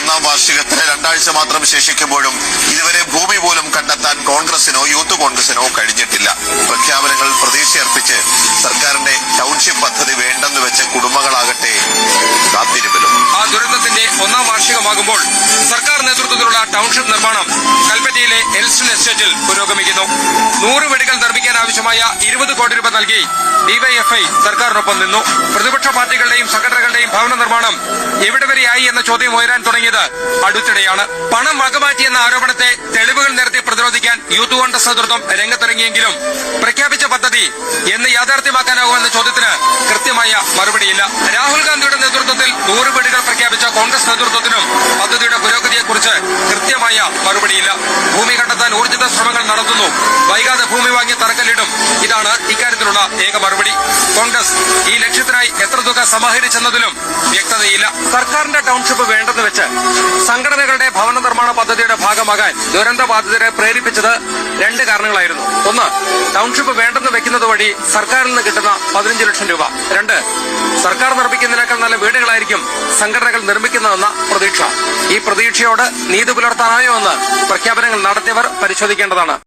ഒന്നാം വാർഷികത്തിന് 2 ആഴ്ച മാത്രം ശേഷിക്കുമ്പോഴും ഇതുവരെ ഭൂമി പോലും കണ്ടെത്താൻ കോൺഗ്രസിനോ യൂത്ത് കോൺഗ്രസിനോ കഴിഞ്ഞിട്ടില്ല. പ്രഖ്യാപനങ്ങൾ പ്രതീക്ഷയർപ്പിച്ച് സർക്കാരിന്റെ ടൗൺഷിപ്പ് പദ്ധതി വേണ്ടെന്ന് വെച്ച കുടുംബങ്ങളാകട്ടെ കാത്തിരിപ്പിലും. ആ ദുരന്തത്തിന്റെ 1ാം വാർഷികമാകുമ്പോൾ സർക്കാർ നേതൃത്വത്തിലുള്ള ടൗൺഷിപ്പ് നിർമ്മാണം കൽപ്പറ്റയിലെ എൽസ്റ്റൺ എസ്റ്റേറ്റിൽ പുരോഗമിക്കുന്നു. 100 വീടുകൾ നിർമ്മിക്കാൻ ആവശ്യമായ 20 കോടി രൂപ നൽകി ഡിവൈഎഫ്ഐ സർക്കാരിനൊപ്പം നിന്നു. പ്രതിപക്ഷ പാർട്ടികളുടെയും സംഘടനകളുടെയും ഭവന നിർമ്മാണം എവിടെ വരെയായി എന്ന ചോദ്യം ഉയരാൻ തുടങ്ങിയത് അടുത്തിടെയാണ്. പണം വകമാറ്റിയെന്ന ആരോപണത്തെ തെളിവുകൾ നിരത്തി പ്രതിരോധിക്കാൻ യൂത്ത് കോൺഗ്രസ് നേതൃത്വം രംഗത്തിറങ്ങിയെങ്കിലും പ്രഖ്യാപിച്ച പദ്ധതി എന്ന് യാഥാർത്ഥ്യമാക്കാനാകുമെന്ന ചോദ്യത്തിന് കൃത്യമായ മറുപടിയില്ല. രാഹുൽ ഗാന്ധിയുടെ നേതൃത്വത്തിൽ 100 വീടുകൾ പ്രഖ്യാപിച്ച കോൺഗ്രസ് നേതൃത്വത്തിനും പദ്ധതിയുടെ പുരോഗതിയെക്കുറിച്ച് കൃത്യമായ മറുപടിയില്ല. ഭൂമി കണ്ടെത്താൻ ഊർജിത ശ്രമങ്ങൾ നടത്തുന്നു. വൈകാതെ ഭൂമി വാങ്ങി തറക്കല്ലിടും. ഇതാണ് ഇക്കാര്യത്തിലുള്ള ഏക മറുപടി. കോൺഗ്രസ് ഈ ലക്ഷ്യത്തിനായി എത്ര തുക സമാഹരിച്ചെന്നതിലും വ്യക്തതയില്ല. സർക്കാരിന്റെ ടൗൺഷിപ്പ് വേണ്ടെന്ന് വെച്ച് സംഘടനകളുടെ ഭവന നിർമ്മാണ പദ്ധതിയുടെ ഭാഗമാകാൻ ദുരന്ത ബാധിതരെ പ്രേരിപ്പിച്ചത് 2 കാരണങ്ങളായിരുന്നു. 1, ടൗൺഷിപ്പ് വേണ്ടെന്ന് വെക്കുന്നത് വഴി സർക്കാരിൽ നിന്ന് കിട്ടുന്ന 15 ലക്ഷം രൂപ. 2, സർക്കാർ നിർമ്മിക്കുന്നതിനേക്കാൾ നല്ല വീടുകളായിരിക്കും സംഘടനകൾ നിർമ്മിക്കുന്നതെന്ന പ്രതീക്ഷ. ഈ പ്രതീക്ഷയോട് നീതി പുലർത്താനായോ എന്ന് പ്രഖ്യാപനങ്ങൾ നടത്തിയവർ പരിശോധിക്കേണ്ടതാണ്.